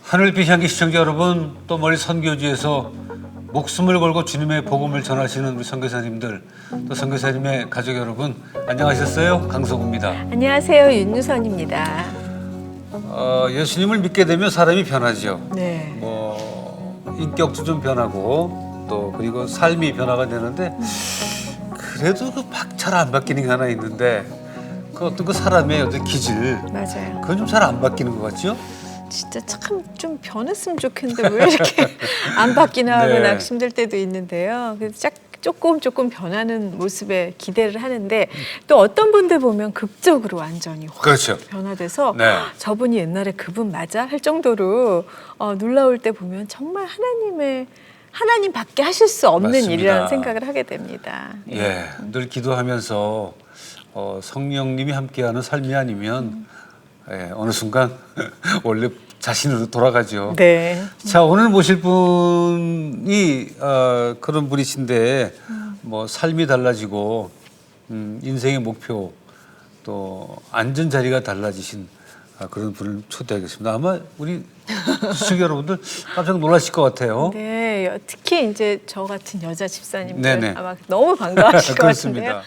하늘빛 향기 시청자 여러분, 또 멀리 선교지에서 목숨을 걸고 주님의 복음을 전하시는 우리 선교사님들, 또 선교사님의 가족 여러분, 안녕하셨어요? 강석우입니다. 안녕하세요, 윤유선입니다. 예수님을 믿게 되면 사람이 변하죠. 네. 인격도 좀 변하고 또 그리고 삶이 변화가 되는데 그래도 잘 안 바뀌는 게 하나 있는데 그 어떤 그 사람의 어떤 기질, 맞아요. 그건 좀 잘 안 바뀌는 것 같죠? 진짜 참 좀 변했으면 좋겠는데 왜 이렇게 안 바뀌나 하고 네. 낙심될 때도 있는데요. 그래서 조금 변하는 모습에 기대를 하는데 또 어떤 분들 보면 극적으로 완전히 확 그렇죠. 변화돼서 네. 저분이 옛날에 그분 맞아? 할 정도로 놀라울 때 보면 정말 하나님밖에 하실 수 없는 맞습니다. 일이라는 생각을 하게 됩니다. 예, 늘 기도하면서 성령님이 함께하는 삶이 아니면 어느 순간 원래 자신으로 돌아가죠. 네. 자, 오늘 모실 분이 그런 분이신데 삶이 달라지고 인생의 목표 또 앉은 자리가 달라지신 그런 분을 초대하겠습니다. 아마 우리 시청자 여러분들 깜짝 놀라실 것 같아요. 네, 특히 이제 저 같은 여자 집사님들 네네. 아마 너무 반가워하실 것 같은데요. 그렇습니다.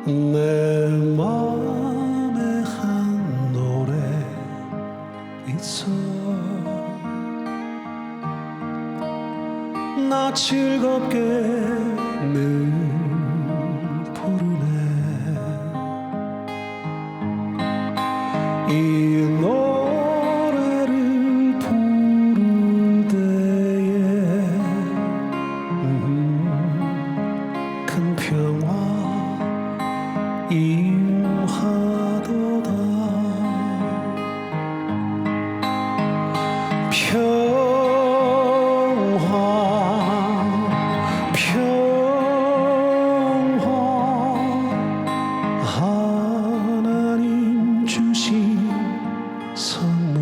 내 맘에 한 노래 있어 나 즐겁게 늘 부르네 이 노래를 부를 때에 큰 평화 임하도다 평화 하나님 주신 선물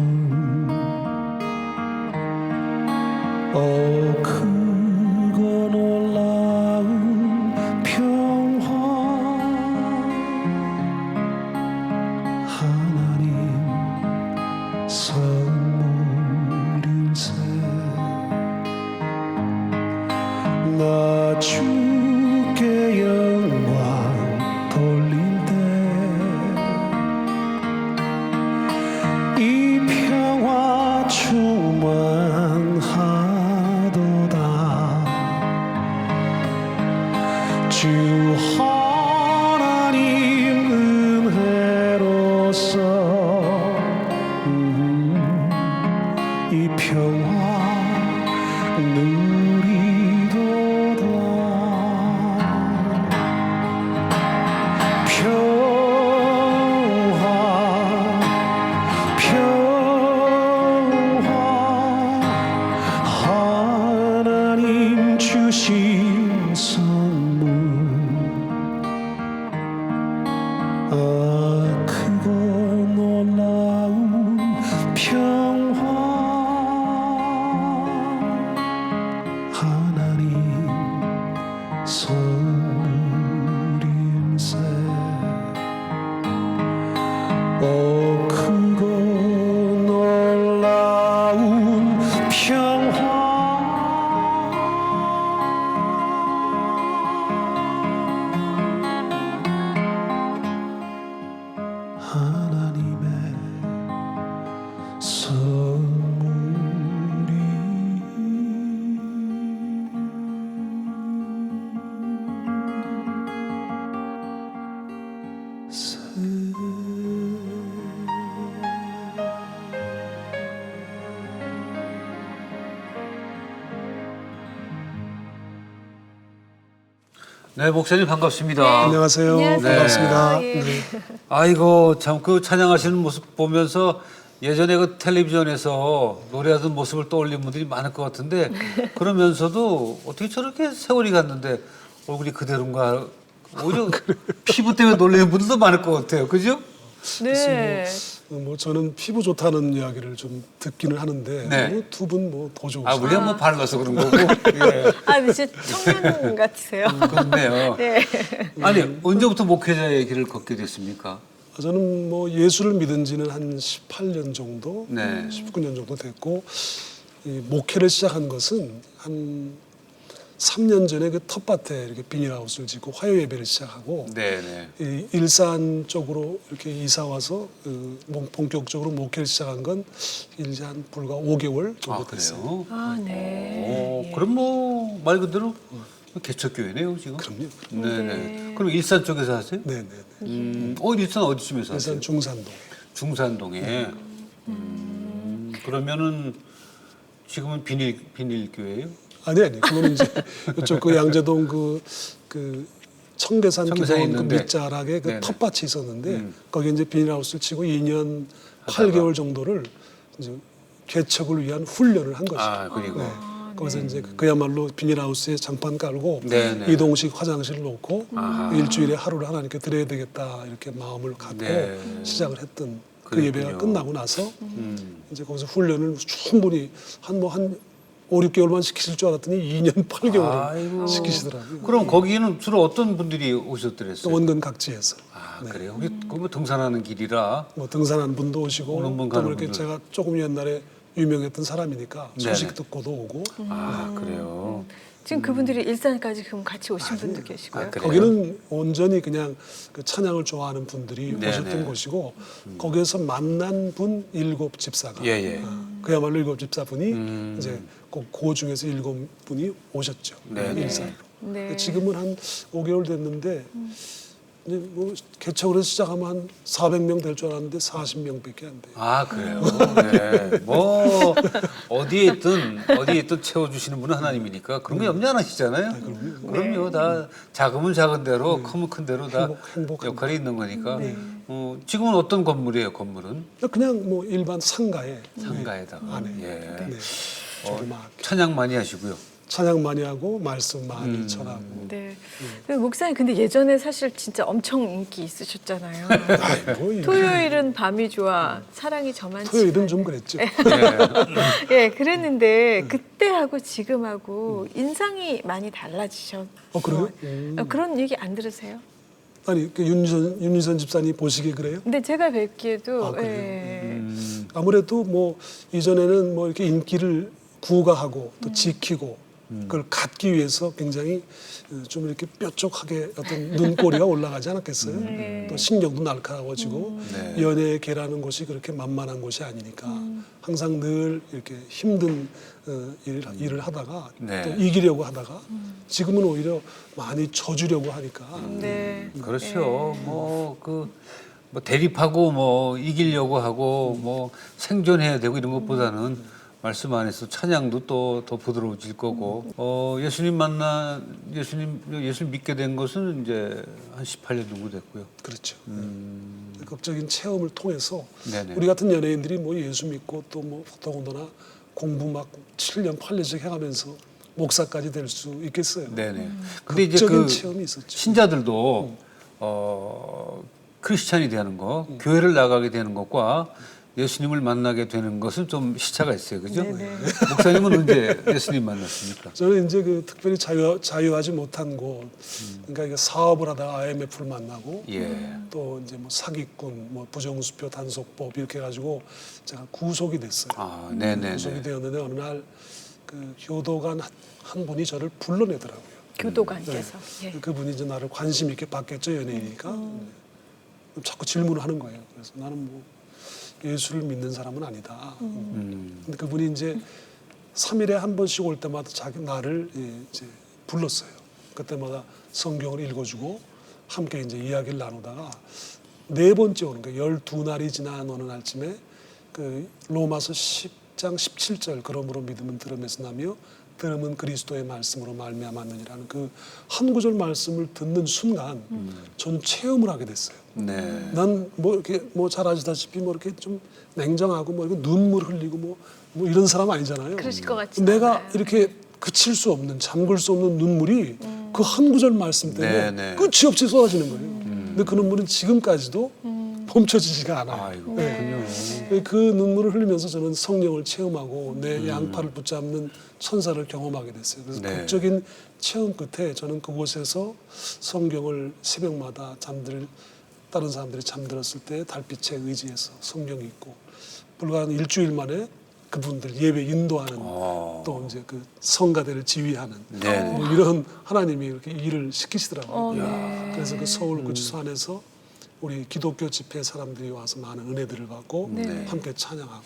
크고 놀라운 평화 하나님 선물일세 나 주께 영광 돌릴 때 이 평화 충만하도다 주 하나님 은혜로서 이 평화 누리도다 평화 하나님 주신 선물 크고 놀라운 평화 하나님 선물일세 크고 놀라운 평화 하나님의 선물이 네, 목사님 반갑습니다. 안녕하세요. 안녕하세요. 반갑습니다. 예. 네. 아이고 참 그 찬양하시는 모습 보면서 예전에 그 텔레비전에서 노래하던 모습을 떠올리는 분들이 많을 것 같은데 그러면서도 어떻게 저렇게 세월이 갔는데 얼굴이 그대로인가 오히려 피부 때문에 놀라는 분들도 많을 것 같아요. 그죠? 네. 뭐 저는 피부 좋다는 이야기를 좀 듣기는 하는데 네. 두 분 뭐 더 좋으시죠. 아, 우리가 뭐 발라서 그런 거고. 예. 아, 이제 청년 같으세요. 그렇네요. 네. 아니, 언제부터 목회자의 길을 걷게 됐습니까? 저는 뭐 예수를 믿은 지는 한 18년 정도, 네. 19년 정도 됐고 이 목회를 시작한 것은 한 3년 전에 그 텃밭에 이렇게 비닐하우스를 짓고 화요 예배를 시작하고 네네. 이 일산 쪽으로 이렇게 이사 와서 본격적으로 목회를 시작한 건 이제 한 불과 5개월 정도 아, 됐어요. 그래요? 아, 네. 그럼 뭐 말 그대로 개척교회네요 지금. 그럼요. 네네. 네. 그럼 일산 쪽에서 하세요? 네네. 일산 어디쯤에서 하세요? 일산 중산동. 중산동에. 그러면은 지금은 비닐 교회예요? 아니 그거는 이제 이쪽 그 양재동 그 청계산 청계산에 기본 그 있는데. 밑자락에 그 네네. 텃밭이 있었는데 거기 이제 비닐하우스를 치고 2년 하다가. 8개월 정도를 이제 개척을 위한 훈련을 한 거죠. 아 그리고. 네. 거기서 이제 그야말로 비닐하우스에 장판 깔고 네네. 이동식 화장실을 놓고 아하. 일주일에 하루를 하나님께 드려야 되겠다 이렇게 마음을 갖고 네. 시작을 했던 그 그랬군요. 예배가 끝나고 나서 음. 이제 거기서 훈련을 충분히 한 5, 6개월만 시키실 줄 알았더니 2년 8개월을 아이고. 시키시더라고요. 그럼 거기는 주로 어떤 분들이 오셨더랬어요? 원근 각지에서 아 그래요? 거기 뭐 등산하는 길이라. 뭐 등산하는 분도 오시고 오는 분 또 가는 그렇게 분들. 제가 조금 옛날에 유명했던 사람이니까 소식 네네. 듣고도 오고 아 그래요. 지금 그분들이 일산까지 그럼 같이 오신 분도 계시고요. 아, 그래요? 거기는 온전히 그냥 그 찬양을 좋아하는 분들이 네네. 오셨던 곳이고 거기에서 만난 분 7집사가 예예. 그야말로 7집사분이 이제 그 중에서 7분이 오셨죠. 네네. 일산으로. 네. 지금은 한 5개월 됐는데 이제 뭐 개척을 해서 시작하면 한 400명 될 줄 알았는데 40명밖에 안 돼요. 아 그래요. 네. 뭐 어디에 있든 채워주시는 분은 하나님이니까 그런 거 염려 안 하시잖아요. 그럼요. 다 작으면 작은 대로, 크면 큰 대로 다 행복한 역할이 있는 거니까. 지금은 어떤 건물이에요? 건물은 그냥 뭐 일반 상가에 상가에다가. 안에 예. 네. 조그맣게 찬양 많이 하시고요. 찬양 많이 하고 말씀 많이 전하고 네. 근데 목사님 근데 예전에 사실 진짜 엄청 인기 있으셨잖아요. 아이고, 토요일은 밤이 좋아, 사랑이 저만치. 토요일은 좀 그랬죠. 예, 그랬는데 그때하고 지금하고 인상이 많이 달라지셨어요. 그래요? 그런 얘기 안 들으세요? 아니 그 윤희선 집사님 보시기에 그래요? 근데 제가 뵙기에도 아, 그래요? 예. 아무래도 뭐 이전에는 뭐 이렇게 인기를 구가하고 또 지키고 그걸 갖기 위해서 굉장히 좀 이렇게 뾰족하게 어떤 눈꼬리가 올라가지 않았겠어요? 네. 또 신경도 날카로워지고 네. 연애에 계라는 곳이 그렇게 만만한 곳이 아니니까 항상 늘 이렇게 힘든 일을 하다가 네. 또 이기려고 하다가 지금은 오히려 많이 져주려고 하니까 네. 그렇죠. 뭐 대립하고 뭐 이기려고 하고 뭐 생존해야 되고 이런 것보다는 말씀 안에서 찬양도 또 더 부드러워질 거고 예수님 믿게 된 것은 이제 한 18년 정도 됐고요. 그렇죠. 극적인 체험을 통해서 네네. 우리 같은 연예인들이 뭐 예수 믿고 또 뭐 더군다나 공부 막 7년 8년씩 해가면서 목사까지 될 수 있겠어요. 네네. 근데 이제 극적인 그 체험이 있었죠. 신자들도 크리스찬이 되는 거, 교회를 나가게 되는 것과 예수님을 만나게 되는 것은 좀 시차가 있어요, 그죠? 목사님은 언제 예수님 만났습니까? 저는 이제 그 특별히 자유하지 못한 곳, 그러니까 이게 사업을 하다가 IMF를 만나고 예. 또 이제 뭐 사기꾼, 뭐 부정수표 단속법 이렇게 해가지고 제가 구속이 됐어요. 아, 네네네. 구속이 되었는데 어느 날 그 교도관 한 분이 저를 불러내더라고요. 교도관께서. 예. 그분이 이제 나를 관심 있게 봤겠죠, 연예인이니까. 자꾸 질문을 하는 거예요. 그래서 나는 뭐 예수를 믿는 사람은 아니다. 근데 그분이 이제 3일에 한 번씩 올 때마다 나를 이제 불렀어요. 그때마다 성경을 읽어주고 함께 이제 이야기를 나누다가 4번째 오는 거예요. 12날이 지난 어느 날쯤에 그 로마서 10장 17절 그러므로 믿음은 들음에서 나며 들음은 그리스도의 말씀으로 말미암았느니라는 그 한 구절 말씀을 듣는 순간 저는 체험을 하게 됐어요. 네. 난 뭐 이렇게 뭐 잘 아시다시피 뭐 이렇게 좀 냉정하고 뭐 이렇게 눈물 흘리고 뭐 이런 사람 아니잖아요. 그러실 것 같지 내가 않아요. 이렇게 그칠 수 없는 잠글 수 없는 눈물이 그 한 구절 말씀 때문에 네, 네. 끝이 없이 쏟아지는 거예요. 근데 그 눈물은 지금까지도 멈춰지지가 않아요. 아이고, 네. 그렇군요. 그 눈물을 흘리면서 저는 성령을 체험하고 내 양팔을 붙잡는 천사를 경험하게 됐어요. 그래서 네. 극적인 체험 끝에 저는 그곳에서 성경을 새벽마다 다른 사람들이 잠들었을 때 달빛에 의지해서 성경 읽고 불과 한 일주일 만에 그분들 예배 인도하는 또 이제 그 성가대를 지휘하는 네. 뭐 이런 하나님이 이렇게 일을 시키시더라고요. 네. 그래서 그 서울 구치소 안에서 우리 기독교 집회 사람들이 와서 많은 은혜들을 받고 네. 함께 찬양하고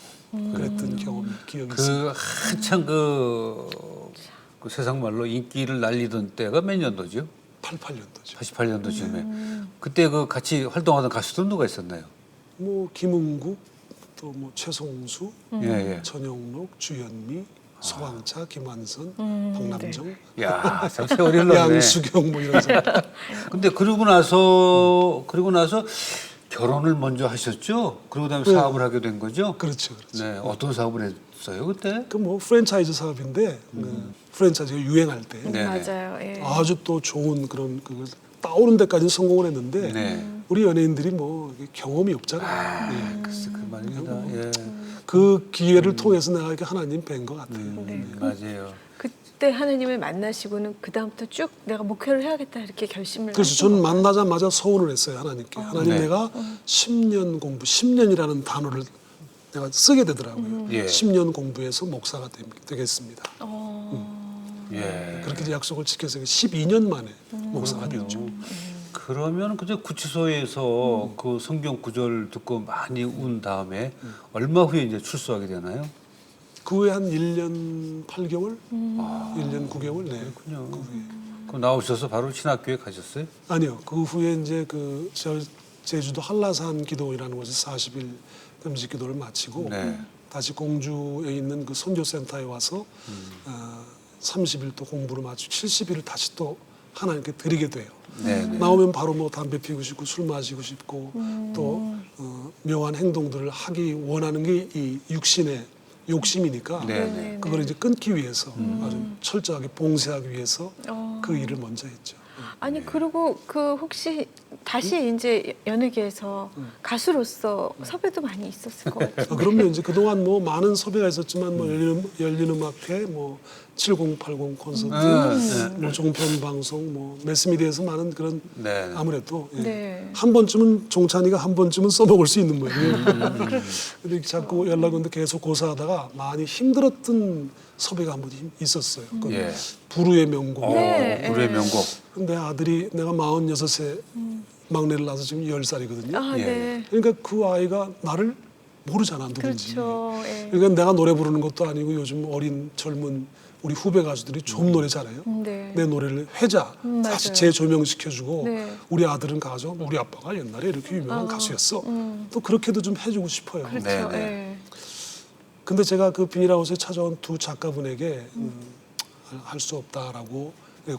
그랬던 경험이 기억이 있습니다. 그 한창 그 세상 말로 인기를 날리던 때가 몇 년도죠? 88년도죠. 88년도쯤에. 그때 그 같이 활동하던 가수들은 누가 있었나요? 뭐 김은국 또 뭐 최송수, 예, 예. 전용록, 주현미, 소방차, 김완선, 박남정, 야, 참 세월이 흘렀네. 양수경 뭐 이런 사람. 근데 그러고 나서 결혼을 먼저 하셨죠? 그러고 다음에 네. 사업을 하게 된 거죠? 그렇죠. 네, 어떤 사업을 했어요 그때? 그 뭐 프랜차이즈 사업인데 그 프랜차이즈가 유행할 때 네. 맞아요. 예. 아주 또 좋은 그런 그 따오는 데까지 성공을 했는데 네. 우리 연예인들이 뭐 경험이 없잖아요. 예. 글쎄 그 말입니다. 예. 그 기회를 통해서 내가 이렇게 하나님 뵌 것 같아요. 맞아요. 그때 하나님을 만나시고는 그 다음부터 쭉 내가 목회를 해야겠다 이렇게 결심을 그래서 하신 저는 건가요? 만나자마자 서운을 했어요 하나님께. 하나님 네. 내가 10년 공부, 10년이라는 단어를 내가 쓰게 되더라고요. 예. 10년 공부해서 목사가 되겠습니다. 예. 그렇게 이제 약속을 지켜서 12년 만에 목사가 됐죠. 그러면 그저 구치소에서 그 성경 구절 듣고 많이 운 다음에 얼마 후에 이제 출소하게 되나요? 그 후에 한 1년 8개월, 1년 9개월, 네. 그렇군요. 그 후에. 그럼 나오셔서 바로 신학교에 가셨어요? 아니요. 그 후에 이제 그 제주도 한라산 기도원이라는 곳에서 40일 금식 기도를 마치고 네. 다시 공주에 있는 그 선교센터에 와서 30일 또 공부를 마치고 70일을 다시 또 하나님께 드리게 돼요. 네. 네. 나오면 바로 뭐 담배 피우고 싶고 술 마시고 싶고 또 묘한 행동들을 하기 원하는 게 이 육신의 욕심이니까 네, 네. 그걸 이제 끊기 위해서 아주 철저하게 봉쇄하기 위해서 그 일을 먼저 했죠. 아니 그리고 그 혹시 다시 이제 연예계에서 가수로서 섭외도 많이 있었을 것 같아요. 그럼요. 이제 그동안 뭐 많은 섭외가 있었지만 뭐 열린 음악회, 뭐 7080 콘서트, 뭐 종편 방송, 뭐 매스미디어에서 많은 그런 네. 아무래도 예. 네. 한 번쯤은 종찬이가 한 번쯤은 써먹을 수 있는 거예요. 근데 자꾸 연락 오는데 계속 고사하다가 많이 힘들었던 섭외가 한 번 있었어요. 그 예. 부르의 명곡. 네. 불의 명곡. 근데 아들이 내가 46세 막내를 낳아서 지금 10살이거든요. 아, 예. 네. 그러니까 그 아이가 나를 모르잖아 누군지. 그렇죠. 예. 그러니까 내가 노래 부르는 것도 아니고 요즘 어린 젊은 우리 후배 가수들이 좀 노래 잘해요. 네. 내 노래를 회자 다시 맞아요. 재조명시켜주고 네. 우리 아들은 가서 우리 아빠가 옛날에 이렇게 유명한 가수였어. 또 그렇게도 좀 해주고 싶어요. 그렇죠. 네, 네. 예. 근데 제가 그 비닐하우스에 찾아온 두 작가분에게 할 수 없다라고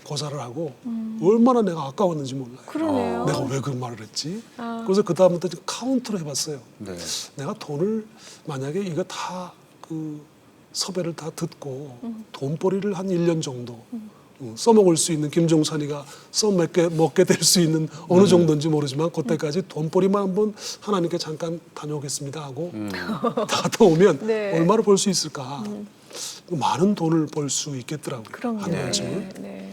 고사를 하고 얼마나 내가 아까웠는지 몰라요. 그러네요. 내가 왜 그 말을 했지? 그래서 그 다음부터 카운트를 해봤어요. 네. 내가 돈을 만약에 이거 다 그 섭외를 다 듣고 돈벌이를 한 1년 정도 써먹을 수 있는 김종찬이가 써먹게 될 수 있는 어느 정도인지 모르지만 그때까지 돈벌이만 한번 하나님께 잠깐 다녀오겠습니다 하고 다 오면 네. 얼마를 벌 수 있을까? 많은 돈을 벌 수 있겠더라고요. 그럼요. 한 번쯤은. 네. 네.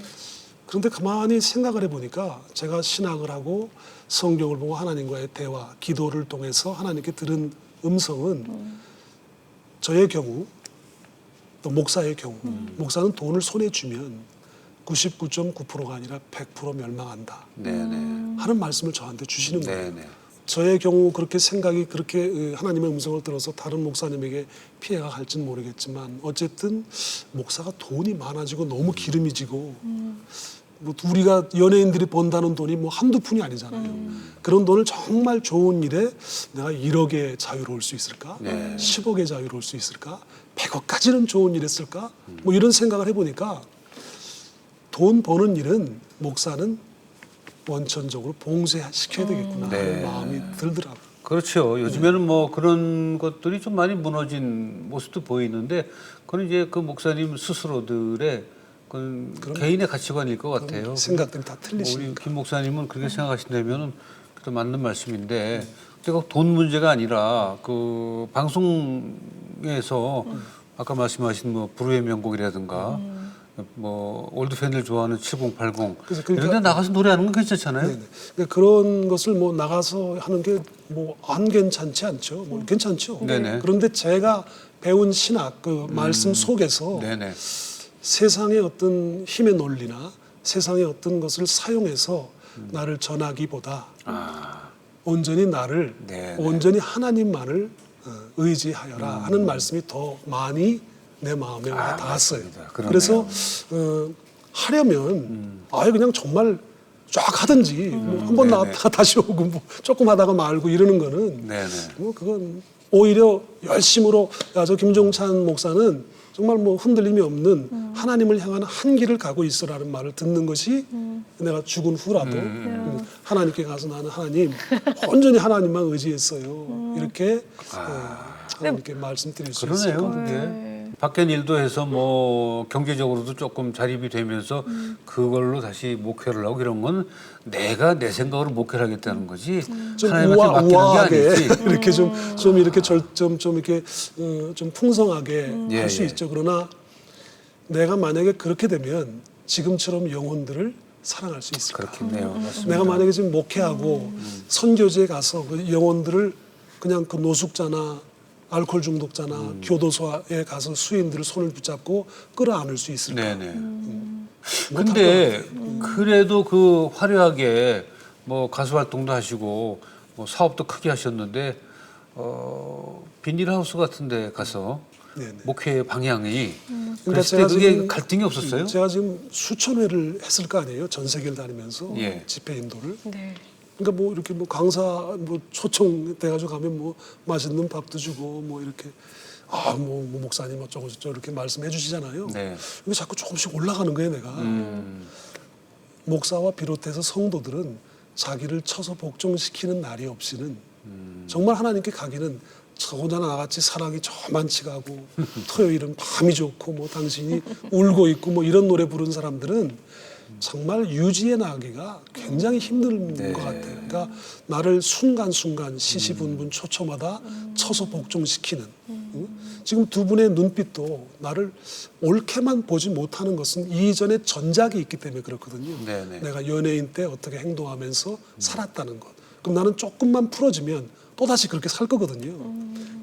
그런데 가만히 생각을 해보니까 제가 신학을 하고 성경을 보고 하나님과의 대화, 기도를 통해서 하나님께 들은 음성은 저의 경우 또 목사의 경우 목사는 돈을 손에 쥐면 99.9%가 아니라 100% 멸망한다 네. 네. 하는 말씀을 저한테 주시는 거예요. 네. 네. 저의 경우 그렇게 생각이 그렇게 하나님의 음성을 들어서 다른 목사님에게 피해가 갈지는 모르겠지만 어쨌든 목사가 돈이 많아지고 너무 기름이 지고 뭐 우리가 연예인들이 번다는 돈이 뭐 한두 푼이 아니잖아요. 그런 돈을 정말 좋은 일에 내가 1억에 자유로울 수 있을까? 네. 10억에 자유로울 수 있을까? 100억까지는 좋은 일했을까? 뭐 이런 생각을 해보니까 돈 버는 일은 목사는 원천적으로 봉쇄시켜야 되겠구나 하는 마음이 들더라고요. 그렇죠. 요즘에는 뭐 그런 것들이 좀 많이 무너진 모습도 보이는데 그건 이제 그 목사님 스스로들의 그 개인의 가치관일 것 같아요. 생각들이 다 우리 틀리시니까. 김 목사님은 그렇게 생각하신다면은 또 맞는 말씀인데 제가 돈 문제가 아니라 그 방송에서 아까 말씀하신 뭐 불후의 명곡이라든가 뭐 올드 팬들 좋아하는 7080 그래서 이런 데 나가서 노래하는 건 괜찮잖아요. 네네. 그러니까 그런 것을 뭐 나가서 하는 게 뭐 안 괜찮지 않죠. 뭐 괜찮죠. 네네. 그런데 제가 배운 신학 그 말씀 속에서 네네. 세상의 어떤 힘의 논리나 세상의 어떤 것을 사용해서 나를 전하기보다 온전히 나를 네네. 온전히 하나님만을 의지하여라 하는 말씀이 더 많이 내 마음에 와 닿았어요. 맞습니다. 그러네요. 그래서 하려면 아예 그냥 정말 쫙 하든지 뭐 한번 네네. 나왔다가 다시 오고 뭐 조금 하다가 말고 이러는 거는 네네. 뭐 그건 오히려 열심으로 야 저 김종찬 목사는 정말 뭐 흔들림이 없는 하나님을 향한 한길을 가고 있어라는 말을 듣는 것이 내가 죽은 후라도 하나님께 가서 나는 하나님 온전히 하나님만 의지했어요. 이렇게 하나님께 말씀드릴 수 있을 것 그러네요. 같아요. 그게 밖에 일도 해서 뭐 경제적으로도 조금 자립이 되면서 그걸로 다시 목회를 하고 이런 건 내가 내 생각으로 목회를 하겠다는 거지 좀 하나님한테 맡기는 게 우아하게 아니지. 이렇게 좀 이렇게 좀 이렇게 좀 풍성하게 예, 할 수 예. 있죠. 그러나 내가 만약에 그렇게 되면 지금처럼 영혼들을 사랑할 수 있을까? 그렇겠네요. 맞습니다. 내가 만약에 지금 목회하고 선교지에 가서 그 영혼들을 그냥 그 노숙자나 알코올 중독자나 교도소에 가서 수인들을 손을 붙잡고 끌어안을 수 있을까? 네네. 못할 근데 것 같아요. 그래도 그 화려하게 뭐 가수 활동도 하시고 뭐 사업도 크게 하셨는데 비닐하우스 같은데 가서 네네. 목회 방향이 그러니까 그랬을 제가 때 그게 지금 갈등이 없었어요? 제가 지금 수천 회를 했을 거 아니에요. 전 세계를 다니면서 예. 집회 인도를. 네. 그러니까 뭐 이렇게 뭐 강사 뭐 초청 돼가지고 가면 뭐 맛있는 밥도 주고 뭐 이렇게 뭐 목사님 어쩌고 저쩌고 이렇게 말씀해 주시잖아요. 네. 근데 자꾸 조금씩 올라가는 거예요, 내가. 목사와 비롯해서 성도들은 자기를 쳐서 복종시키는 날이 없이는 정말 하나님께 가기는 저 혼자 나같이 사랑이 저만치 가고 토요일은 밤이 좋고 뭐 당신이 울고 있고 뭐 이런 노래 부른 사람들은 정말 유지해 나가기가 굉장히 힘든 네. 것 같아요. 그러니까 나를 순간순간 시시분분 초초마다 쳐서 복종시키는 지금 두 분의 눈빛도 나를 옳게만 보지 못하는 것은 이전에 전작이 있기 때문에 그렇거든요. 네네. 내가 연예인 때 어떻게 행동하면서 살았다는 것. 그럼 나는 조금만 풀어지면 또다시 그렇게 살 거거든요.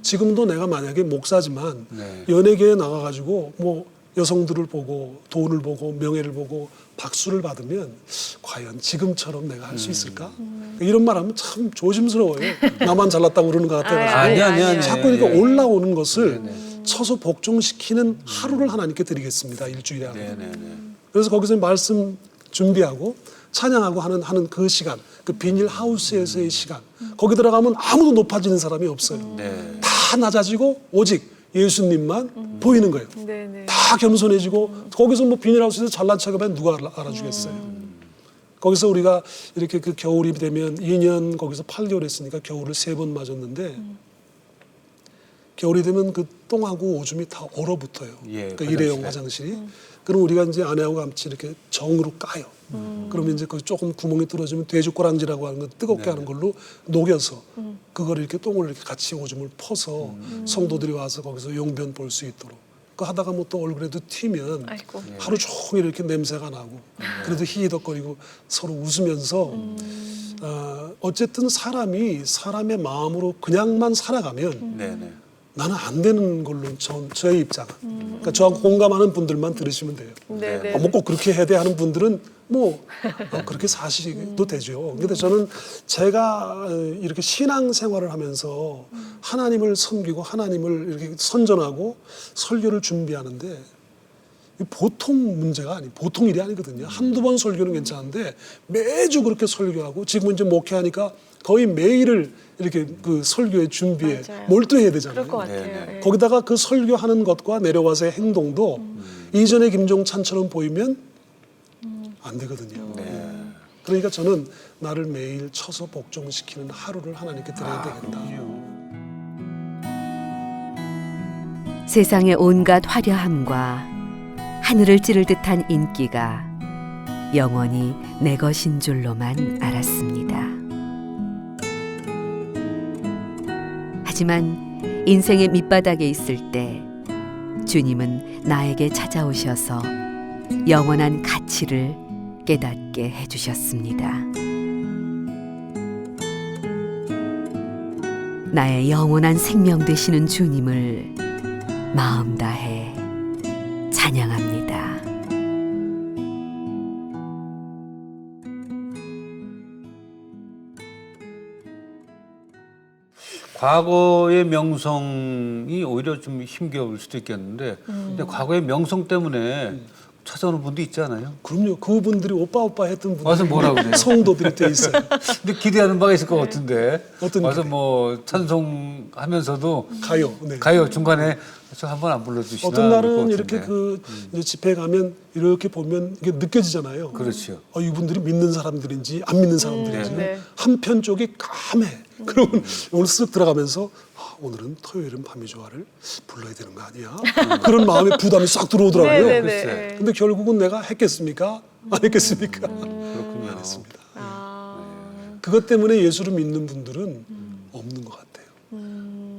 지금도 내가 만약에 목사지만 네. 연예계에 나가가지고 뭐 여성들을 보고 돈을 보고 명예를 보고 박수를 받으면 과연 지금처럼 내가 할 수 있을까? 이런 말 하면 참 조심스러워요. 나만 잘났다고 그러는 것 같아가지고. 아니. 자꾸 이렇게 예. 올라오는 것을 쳐서 복종시키는 하루를 하나님께 드리겠습니다. 일주일에 한 번. 네네네. 그래서 거기서 말씀 준비하고 찬양하고 하는 그 시간, 그 비닐 하우스에서의 시간, 거기 들어가면 아무도 높아지는 사람이 없어요. 네. 다 낮아지고 오직 예수님만 보이는 거예요. 네네. 다 겸손해지고 거기서 뭐 비닐하우스에서 잘난 척하면 누가 알아주겠어요. 거기서 우리가 이렇게 그 겨울이 되면 2년 거기서 8개월 했으니까 겨울을 3번 맞았는데 겨울이 되면 그 똥하고 오줌이 다 얼어붙어요. 예, 그 일회용 화장실에. 화장실이. 그럼 우리가 이제 아내하고 같이 이렇게 정으로 까요. 그러면 이제 그 조금 구멍이 뚫어지면 돼지꼬랑지라고 하는 거 뜨겁게 하는 걸로 녹여서 그걸 이렇게 똥을 이렇게 같이 오줌을 퍼서 성도들이 와서 거기서 용변 볼 수 있도록. 그 하다가 뭐 또 얼굴에도 튀면 아이고. 하루 종일 이렇게 냄새가 나고 그래도 히히덕거리고 서로 웃으면서 어쨌든 사람의 마음으로 그냥만 살아가면 네네. 나는 안 되는 걸로 저의 입장은. 그러니까 저하고 공감하는 분들만 들으시면 돼요. 네네. 뭐 꼭 그렇게 해야 돼 하는 분들은 뭐 그렇게 사시도 되죠. 근데 저는 제가 이렇게 신앙 생활을 하면서 하나님을 섬기고 하나님을 이렇게 선전하고 설교를 준비하는데 보통 문제가 보통 일이 아니거든요. 한두 번 설교는 괜찮은데 매주 그렇게 설교하고 지금 이제 목회하니까 거의 매일을 이렇게 그 설교의 준비에 맞아요. 몰두해야 되잖아요. 그럴 것 같아요. 네. 예. 거기다가 그 설교하는 것과 내려와서의 행동도 이전의 김종찬처럼 보이면 안 되거든요. 그러니까 저는 나를 매일 쳐서 복종시키는 하루를 하나님께 드려야 되겠다. 세상의 온갖 화려함과 하늘을 찌를 듯한 인기가 영원히 내 것인 줄로만 알았습니다. 하지만 인생의 밑바닥에 있을 때 주님은 나에게 찾아오셔서 영원한 가치를 깨닫게 해주셨습니다. 나의 영원한 생명 되시는 주님을 마음 다해 찬양합니다. 과거의 명성이 오히려 좀 힘겨울 수도 있겠는데 근데 과거의 명성 때문에 찾아오는 분도 있지 않아요? 그럼요. 그분들이 오빠 했던 분들 와서 뭐라고 그래요? 성도들이 돼 있어요. 근데 기대하는 바가 있을 것 같은데 어떤 와서 기대? 뭐 찬송하면서도 가요. 네. 가요 중간에 저 한번 안 불러주시나 어떤 그럴 날은 것 이렇게 같은데. 그 이제 집회 가면 이렇게 보면 이게 느껴지잖아요. 그렇죠. 이분들이 믿는 사람들인지 안 믿는 사람들인지 네. 한편 쪽이 까매. 그러면 오늘 쓱 들어가면서 오늘은 토요일은 밤이 좋아를 불러야 되는 거 아니야? 그런 마음의 부담이 싹 들어오더라고요. 네네네. 글쎄. 근데 결국은 내가 했겠습니까? 안 했겠습니까? 그렇군요. 안 했습니다. 아, 그것 때문에 예수를 믿는 분들은 없는 것 같아요.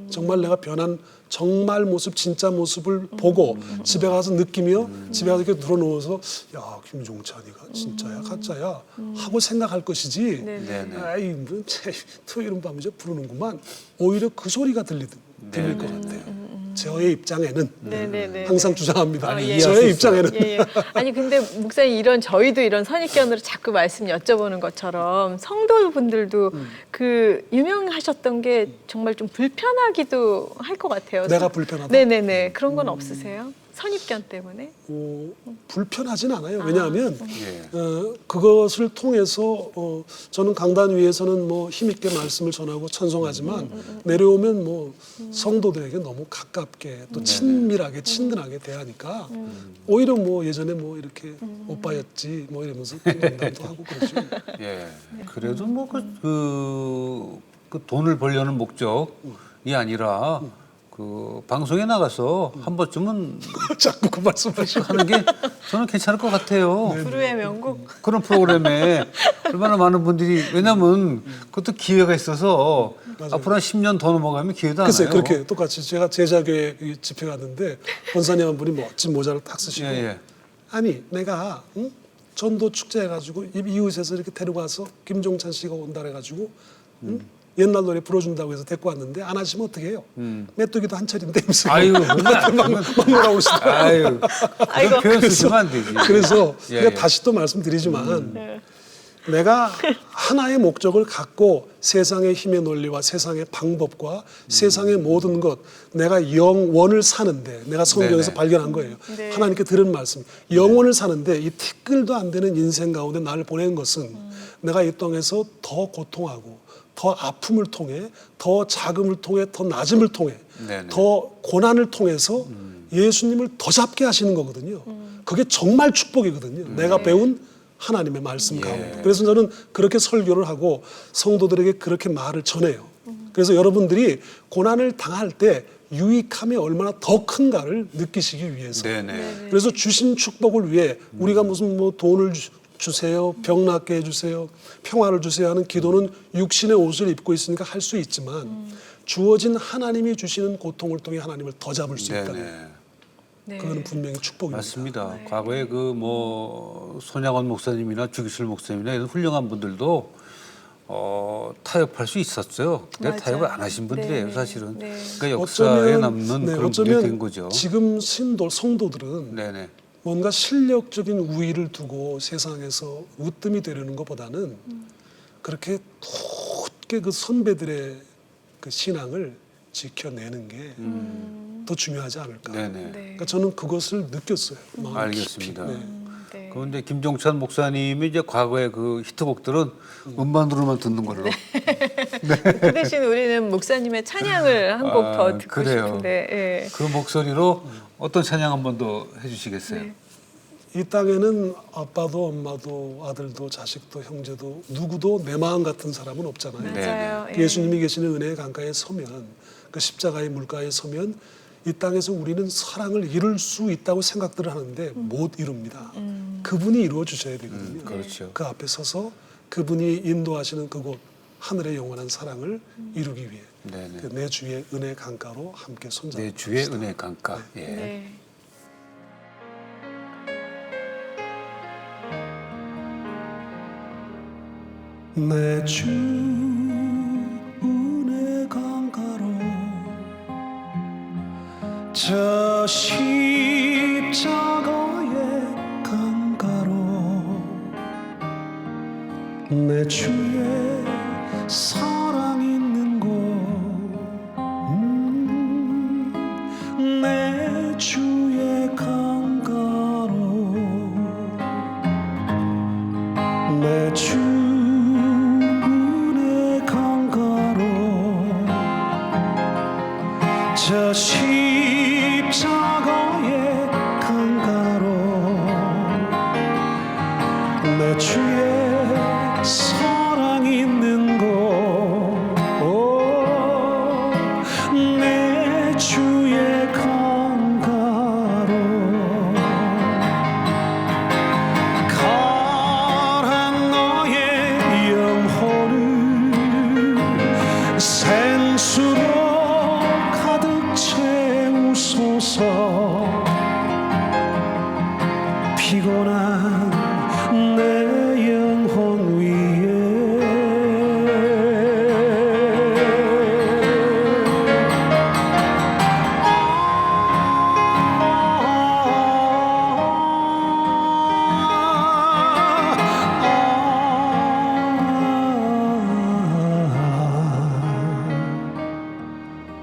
정말 내가 변한 정말 모습, 진짜 모습을 보고 집에 가서 느끼며 집에 가서 이렇게 들어놓아서 야, 김종찬이가 진짜야, 가짜야 하고 생각할 것이지. 네네. 아이, 뭐, 토요일은 밤이죠 부르는구만. 오히려 그 소리가 들릴 것 같아요. 저의 입장에는 네네네. 항상 주장합니다. 아, 예. 이해할 수 저의 있어요. 입장에는 예, 예. 아니 근데 목사님 저희도 이런 선입견으로 자꾸 말씀 여쭤보는 것처럼 성도분들도 그 유명하셨던 게 정말 좀 불편하기도 할 것 같아요. 내가 불편하다. 네네네. 그런 건 없으세요? 선입견 때문에? 불편하진 않아요. 왜냐하면 예. 그것을 통해서 저는 강단 위에서는 뭐 힘있게 말씀을 전하고 찬송하지만 내려오면 뭐 성도들에게 너무 가깝게 또 친밀하게 친근하게 대하니까 오히려 뭐 예전에 뭐 이렇게 오빠였지 뭐 이러면서 농담도 하고 그러죠. 예. 그래도 뭐 그 돈을 벌려는 목적이 아니라 그 방송에 나가서 한 번쯤은 자꾸 그 말씀하시고 하는 게 저는 괜찮을 것 같아요. 불후의 명곡? 그런 프로그램에 얼마나 많은 분들이 왜냐면 그것도 기회가 있어서 맞아요. 앞으로 한 10년 더 넘어가면 기회도 안 글쎄 와요. 그렇게 똑같이 제가 제자교회 집회 갔는데 권사님 한 분이 멋진 모자를 딱 쓰시고 예. 아니 내가 전도 축제해가지고 이웃에서 이렇게 데리고 와서 김종찬 씨가 온다 해가지고 옛날 노래 불러준다고 해서 데리고 왔는데 안 하시면 어떻게 해요? 메뚜기도 한 차례인데 무슨 아유, 막 뭐라고 그러시더라고요. 아유, 그런 표현 쓰시면 안 되지. 그래서 예, 제가 예. 다시 또 말씀드리지만 내가 하나의 목적을 갖고 세상의 힘의 논리와 세상의 방법과 세상의 모든 것 내가 영원을 사는데 내가 성경에서 네네. 발견한 거예요. 네. 하나님께 들은 말씀. 영원을 사는데 이 티끌도 안 되는 인생 가운데 나를 보낸 것은 내가 이 땅에서 더 고통하고 더 아픔을 통해 더 자금을 통해 더 낮음을 통해 네네. 더 고난을 통해서 예수님을 더 잡게 하시는 거거든요. 그게 정말 축복이거든요. 내가 배운 하나님의 말씀 가운데. 그래서 저는 그렇게 설교를 하고 성도들에게 그렇게 말을 전해요. 그래서 여러분들이 고난을 당할 때 유익함이 얼마나 더 큰가를 느끼시기 위해서. 네네. 그래서 주신 축복을 위해 우리가 무슨 뭐 돈을 주세요, 병 낫게 해주세요, 평화를 주세요 하는 기도는 육신의 옷을 입고 있으니까 할 수 있지만 주어진 하나님이 주시는 고통을 통해 하나님을 더 잡을 수 있다는 네네. 네. 그거는 분명히 축복입니다. 맞습니다. 과거에 그 뭐 손양원 목사님이나 주기실 목사님이나 이런 훌륭한 분들도 타협할 수 있었어요. 근데 맞아요. 타협을 안 하신 분들이에요, 네. 사실은. 네. 그러니까 역사에 남는 그런 분이 된 거죠. 지금 성도들은 네네. 뭔가 실력적인 우위를 두고 세상에서 으뜸이 되려는 것보다는 그렇게 굳게 그 선배들의 그 신앙을 지켜내는 게 더 중요하지 않을까. 네네. 네. 그러니까 저는 그것을 느꼈어요. 마음 알겠습니다. 깊이. 네. 네. 그런데 김종찬 목사님이 이제 과거의 그 히트곡들은 음반으로만 듣는 걸로. 그 대신 우리는 목사님의 찬양을 한 곡 더 아, 듣고 그래요. 싶은데. 예. 그 목소리로 어떤 찬양 한 번 더 해주시겠어요? 네. 이 땅에는 아빠도 엄마도 아들도 자식도 형제도 누구도 내 마음 같은 사람은 없잖아요. 맞아요. 예. 예수님이 계시는 은혜의 강가에 서면 그 십자가의 물가에 서면 이 땅에서 우리는 사랑을 이룰 수 있다고 생각들을 하는데 못 이룹니다. 그분이 이루어 주셔야 되거든요. 그렇죠. 그 앞에 서서 그분이 인도하시는 그곳 하늘의 영원한 사랑을 이루기 위해 네네. 그 내 주의 은혜 강가로 함께 손잡아 내 주의 은혜 강가. 예. 네. 내 주 은혜 강가로 저 십자가의 강가로 내 주의 사랑 있는 곳 내 주의 강가로 내 주 은혜 강가로 저 십자가의 강가로 내 주의 사랑 있는 곳 내 주의 강가로 가란 너의 영혼을 생수로 가득 채우소서 피곤한 내 영혼 위에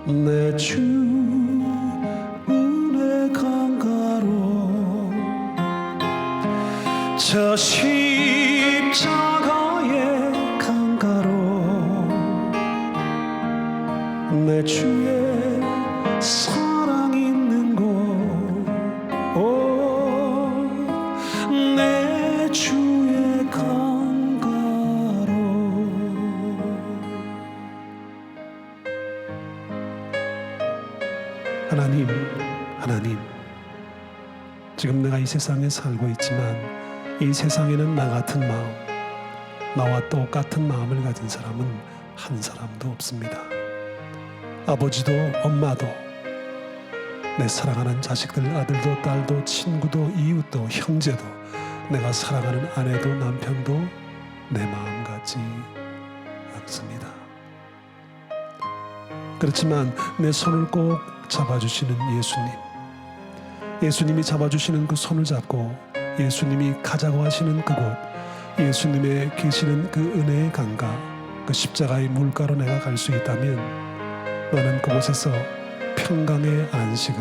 내 주 은혜 강가로 저 십자가의 강가로 내 주의 사랑 있는 곳 내 주의 강가로 하나님, 지금 내가 이 세상에 살고 있지만 이 세상에는 나 같은 마음, 나와 똑같은 마음을 가진 사람은 한 사람도 없습니다. 아버지도 엄마도 내 사랑하는 자식들, 아들도 딸도 친구도 이웃도 형제도 내가 사랑하는 아내도 남편도 내 마음 같지 않습니다. 그렇지만 내 손을 꼭 잡아주시는 예수님이 잡아주시는 그 손을 잡고 예수님이 가자고 하시는 그곳, 예수님의 계시는 그 은혜의 강가, 그 십자가의 물가로 내가 갈 수 있다면 나는 그곳에서 평강의 안식을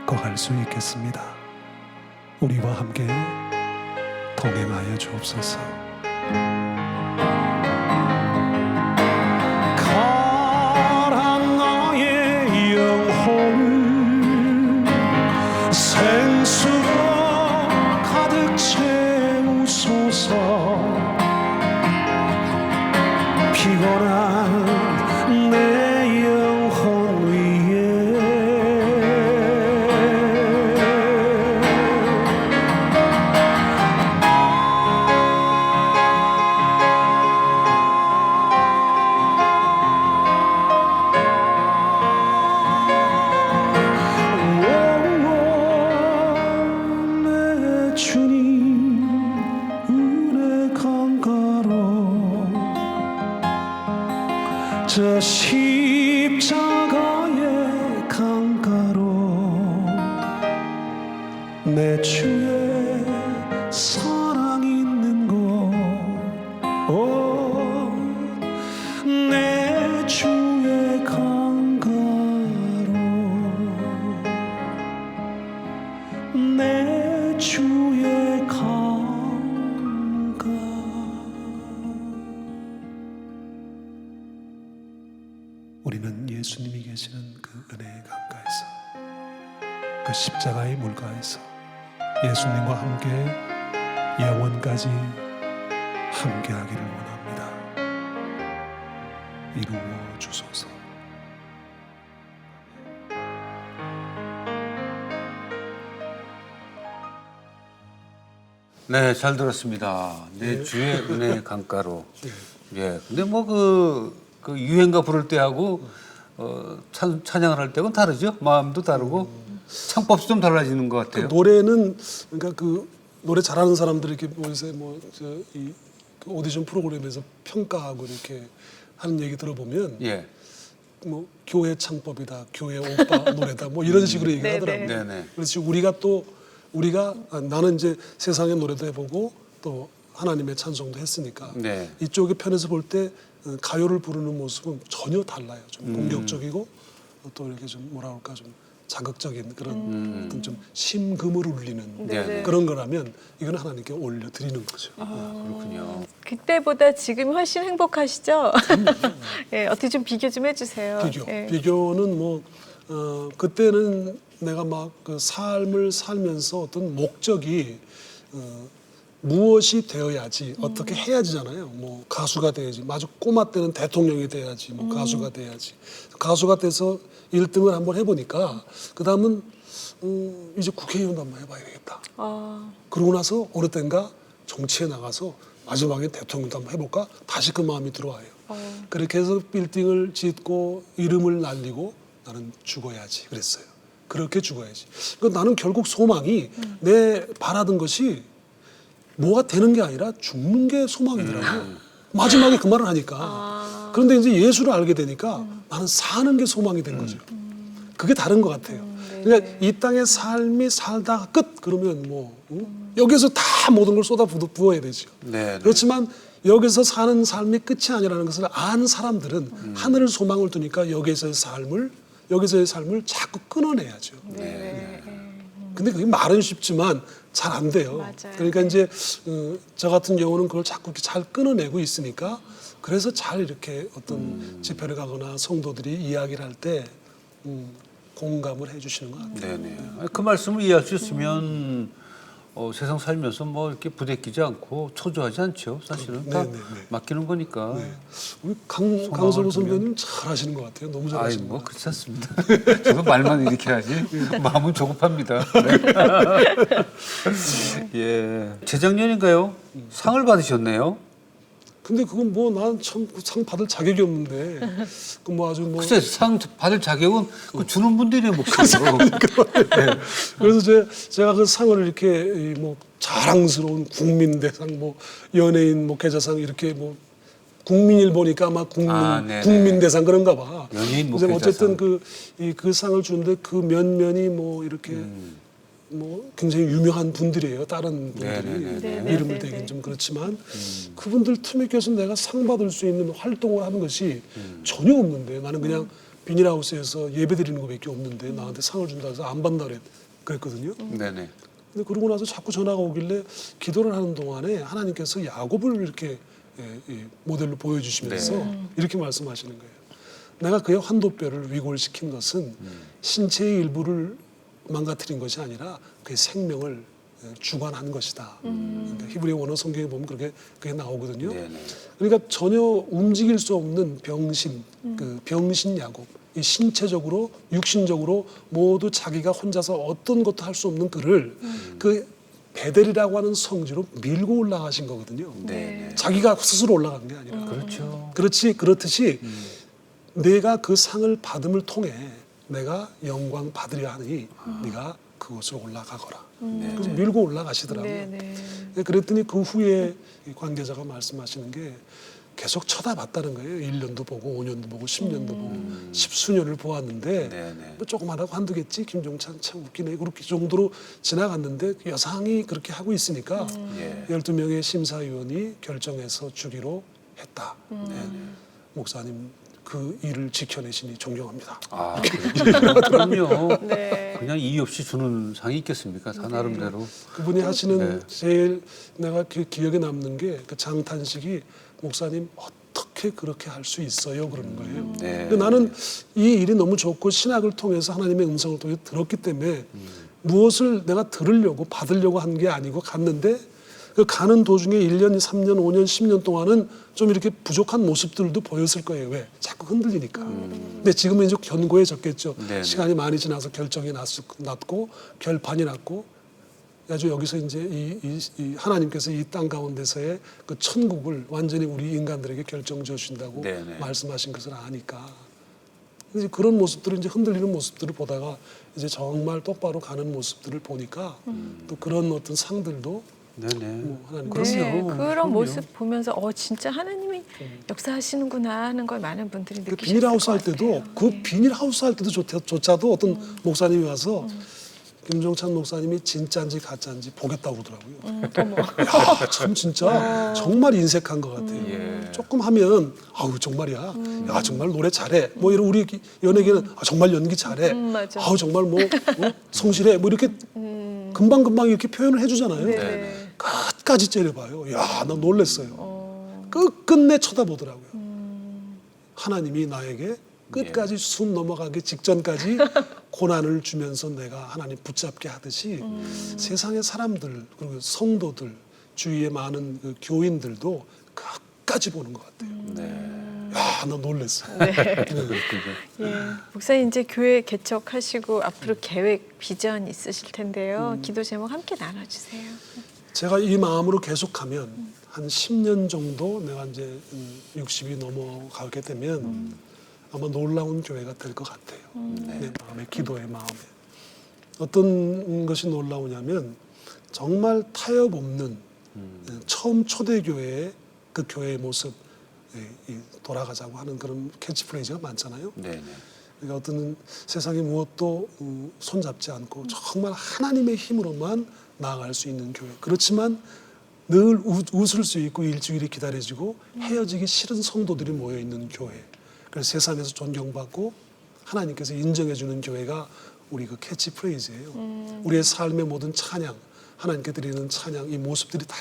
거할 수 있겠습니다. 우리와 함께 동행하여 주옵소서. 가란 나의 영혼을 생수로 가득 채우소서. 피곤한 내 영혼 위에 내 주님 은혜 강가로 저 십자가의 강가로 내 주의 사랑 있는 곳 내 주의 강가로 내 주의 강가. 우리는 예수님이 계시는 그 은혜의 강가에서, 그 십자가의 물가에서 예수님과 함께 영원까지 함께하기를 원합니다. 이루어 주소서. 네, 잘 들었습니다. 내 주의 은혜의 강가로. 네. 예. 근데 뭐 그 유행가 부를 때하고 찬양을 할 때는 다르죠. 마음도 다르고 창법도 좀 달라지는 것 그 같아요. 노래는 그러니까 그 노래 잘하는 사람들이 이렇게 요새 뭐저이 그 오디션 프로그램에서 평가하고 이렇게 하는 얘기 들어보면 예. 뭐 교회 창법이다, 교회 오빠 노래다, 뭐 이런 식으로 얘기를 하더라고요. 네네. 그렇지 우리가 나는 이제 세상의 노래도 해보고 또 하나님의 찬송도 했으니까 네. 이쪽의 편에서 볼 때 가요를 부르는 모습은 전혀 달라요. 좀 공격적이고 또 이렇게 좀 뭐라 그럴까 좀 자극적인 그런 어떤 좀 심금을 울리는 네네. 그런 거라면 이건 하나님께 올려드리는 거죠. 그렇군요. 그때보다 지금 훨씬 행복하시죠? 예, 어떻게 좀 비교 좀 해주세요. 예. 비교는 뭐 그때는 내가 막 그 삶을 살면서 어떤 목적이 무엇이 되어야지 어떻게 해야지잖아요. 뭐 가수가 돼야지. 아주 꼬마 때는 대통령이 돼야지. 뭐 가수가 돼야지. 가수가 돼서 1등을 한번 해보니까 그 다음은 이제 국회의원도 한번 해봐야 되겠다. 그러고 나서 어느 땐가 정치에 나가서 마지막에 대통령도 한번 해볼까? 다시 그 마음이 들어와요. 그렇게 해서 빌딩을 짓고 이름을 날리고 나는 죽어야지 그랬어요. 그렇게 죽어야지. 그러니까 나는 결국 소망이 내 바라던 것이 뭐가 되는 게 아니라 죽는 게 소망이더라고요. 마지막에 그 말을 하니까. 그런데 이제 예수를 알게 되니까 나는 사는 게 소망이 된 거죠. 그게 다른 것 같아요. 그러니까 이 땅의 삶이 살다가 끝 그러면 뭐 여기서 다 모든 걸 쏟아 부어야 되죠. 네. 그렇지만 여기서 사는 삶이 끝이 아니라는 것을 아는 사람들은 하늘을 소망을 두니까 여기서의 삶을 자꾸 끊어내야죠. 근데 그게 말은 쉽지만 잘 안 돼요. 맞아요. 그러니까 이제 저 같은 경우는 그걸 자꾸 이렇게 잘 끊어내고 있으니까 그래서 잘 이렇게 어떤 집회를 가거나 성도들이 이야기를 할 때 공감을 해주시는 것 같아요. 네네. 그 말씀을 이해할 수 있으면 세상 살면서 뭐 이렇게 부대끼지 않고 초조하지 않죠. 사실은 다 네네네. 맡기는 거니까. 네. 우리 강서구 선배님 잘 하시는 것 같아요. 너무 아이 잘하시는 뭐 것 같아요. 그렇지 않습니다. 저도 말만 이렇게 하지 마음은 조급합니다. 네. 예. 재작년인가요? 상을 받으셨네요. 근데 그건 뭐 난 참 상 받을 자격이 없는데 그 뭐 아주 뭐 글쎄 상 받을 자격은 그 주는 분들의 몫이에요. 네. 그래서 제가 그 상을 이렇게 뭐 자랑스러운 국민대상, 뭐 연예인 뭐 계좌상 이렇게 뭐 국민일 보니까 아마 네네. 국민대상 그런가 봐. 연예인 뭐 이제 어쨌든 계좌상. 그 상을 주는데 그 면면이 뭐 이렇게 뭐 굉장히 유명한 분들이에요. 다른 분들이 네네네. 이름을 대긴 좀 그렇지만 그분들 틈에 껴서 내가 상 받을 수 있는 활동을 하는 것이 전혀 없는데 나는 그냥 비닐하우스에서 예배 드리는 것밖에 없는데 나한테 상을 준다 해서 안 받는다 그랬거든요. 네네. 근데 그러고 나서 자꾸 전화가 오길래 기도를 하는 동안에 하나님께서 야곱을 이렇게 모델로 보여주시면서 이렇게 말씀하시는 거예요. 내가 그의 환도뼈를 위골시킨 것은 신체의 일부를 망가뜨린 것이 아니라 그의 생명을 주관한 것이다. 그러니까 히브리 원어 성경에 보면 그게 나오거든요. 네네. 그러니까 전혀 움직일 수 없는 병신, 그 병신 야곱, 이 신체적으로, 육신적으로 모두 자기가 혼자서 어떤 것도 할 수 없는 그를 그 베델이라고 하는 성지로 밀고 올라가신 거거든요. 네네. 자기가 스스로 올라간 게 아니라. 그렇죠. 그렇듯이 내가 그 상을 받음을 통해 내가 영광 받으려 하니 네가 그곳으로 올라가거라. 그래서 밀고 올라가시더라고요. 네네. 그랬더니 그 후에 이 관계자가 말씀하시는 게 계속 쳐다봤다는 거예요. 1년도 보고 5년도 보고 10년도 보고 10수년을 보았는데 네네. 뭐 조그마하고 한두겠지. 김종찬 참 웃기네. 그렇게 정도로 지나갔는데 여상이 그렇게 하고 있으니까 예. 12명의 심사위원이 결정해서 주기로 했다. 네. 목사님 그 일을 지켜내시니 존경합니다. 아, 그럼요. 네. 그냥 이의 없이 주는 상이 있겠습니까? 다 나름대로. 그분이 하시는 네. 제일 내가 기억에 남는 게 그 장탄식이 목사님 어떻게 그렇게 할 수 있어요? 그러는 거예요. 네. 근데 나는 이 일이 너무 좋고 신학을 통해서 하나님의 음성을 통해서 들었기 때문에 무엇을 내가 들으려고 받으려고 한 게 아니고 갔는데 그 가는 도중에 1년, 3년, 5년, 10년 동안은 좀 이렇게 부족한 모습들도 보였을 거예요. 왜? 자꾸 흔들리니까. 근데 지금은 이제 견고해졌겠죠. 네네. 시간이 많이 지나서 결정이 났고 결판이 났고 아주 여기서 이제 이 하나님께서 이 땅 가운데서의 그 천국을 완전히 우리 인간들에게 결정져 주신다고 네네. 말씀하신 것을 아니까 이제 그런 모습들을 이제 흔들리는 모습들을 보다가 이제 정말 똑바로 가는 모습들을 보니까 또 그런 어떤 상들도 네네. 하나님 네, 그런 그럼요. 모습 보면서 진짜 하나님이 역사하시는구나 하는 걸 많은 분들이 그 느끼셨을 비닐하우스 것 할 때도 같아요. 그 비닐하우스 할 때도 조차도 어떤 목사님이 와서 김종찬 목사님이 진짜인지 가짜인지 보겠다고 그러더라고요. 어머. 야, 참 진짜 정말 인색한 것 같아요. 예. 조금 하면 아우 정말이야. 야 정말 노래 잘해. 뭐 이런 우리 연예계는 정말 연기 잘해. 맞아. 아우 정말 뭐 성실해. 뭐 이렇게 금방 이렇게 표현을 해주잖아요. 네. 끝까지 째려봐요. 야, 나 놀랬어요. 끝끝내 쳐다보더라고요. 하나님이 나에게 끝까지 숨 넘어가기 직전까지 고난을 주면서 내가 하나님 붙잡게 하듯이 세상의 사람들 그리고 성도들 주위에 많은 그 교인들도 끝까지 보는 것 같아요. 야, 나 놀랬어요. 네. 예, 목사님 이제 교회 개척하시고 앞으로 계획, 비전 있으실 텐데요. 기도 제목 함께 나눠주세요. 제가 이 마음으로 계속하면 한 10년 정도 내가 이제 60이 넘어가게 되면 아마 놀라운 교회가 될 것 같아요. 내 마음에, 기도의 마음에. 어떤 것이 놀라우냐면 정말 타협 없는 처음 초대교회의 그 교회의 모습 돌아가자고 하는 그런 캐치프레이즈가 많잖아요. 네네. 그러니까 어떤 세상의 무엇도 손잡지 않고 정말 하나님의 힘으로만 나아갈 수 있는 교회. 그렇지만 늘 웃을 수 있고 일주일이 기다려지고 헤어지기 싫은 성도들이 모여있는 교회. 그래서 세상에서 존경받고 하나님께서 인정해주는 교회가 우리 그 캐치프레이즈예요. 우리의 삶의 모든 찬양, 하나님께 드리는 찬양, 이 모습들이 다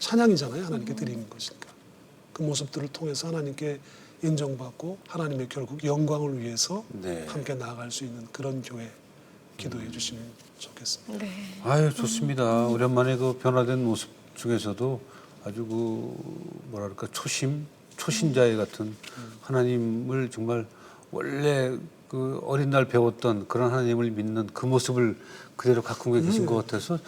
찬양이잖아요. 하나님께 드리는 것이니까. 그 모습들을 통해서 하나님께 인정받고 하나님의 결국 영광을 위해서 네. 함께 나아갈 수 있는 그런 교회 기도해 주시면 좋겠습니다. 네. 아유 좋습니다. 오랜만에 그 변화된 모습 중에서도 아주 그 뭐랄까 초신자의 같은 하나님을 정말 원래 그 어린 날 배웠던 그런 하나님을 믿는 그 모습을 그대로 갖고 계신 것 같아서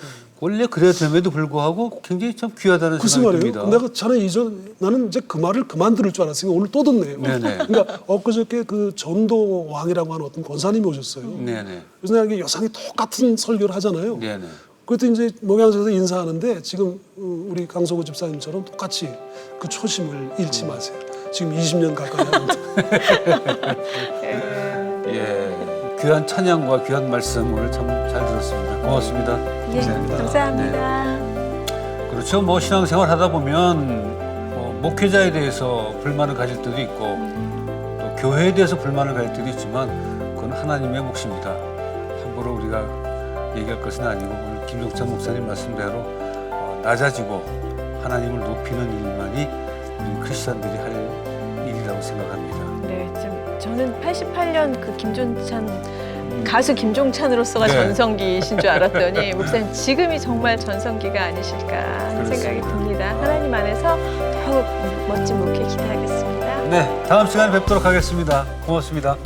원래 그래야 됨에도 불구하고 굉장히 참 귀하다는 글쎄 생각이 말이에요. 듭니다. 나는 이제 그 말을 그만 들을 줄 알았으니까 오늘 또 듣네요. 네네. 그러니까 엊그저께 그 전도 왕이라고 하는 어떤 권사님이 오셨어요. 네네. 그래서 내가 이게 여상이 똑같은 설교를 하잖아요. 네네. 그것도 이제 목양석에서 인사하는데 지금 우리 강석호 집사님처럼 똑같이 그 초심을 잃지 마세요. 지금 20년 가까이 하는데. 예. 귀한 찬양과 귀한 말씀 오늘 참 잘 들었습니다. 고맙습니다. 예, 감사합니다. 감사합니다. 그렇죠. 뭐 신앙생활 하다 보면 목회자에 대해서 불만을 가질 때도 있고 또 교회에 대해서 불만을 가질 때도 있지만 그건 하나님의 몫입니다. 함부로 우리가 얘기할 것은 아니고 오늘 김종찬 목사님 말씀대로 낮아지고 하나님을 높이는 일만이 우리 크리스찬들이 할 일이라고 생각합니다. 네, 저는 88년 그 김종찬 가수 김종찬으로서가 네. 전성기이신 줄 알았더니 목사님 지금이 정말 전성기가 아니실까 하는 생각이 그렇습니다. 듭니다. 하나님 안에서 더욱 멋진 목회 기대하겠습니다. 네, 다음 시간에 뵙도록 하겠습니다. 고맙습니다.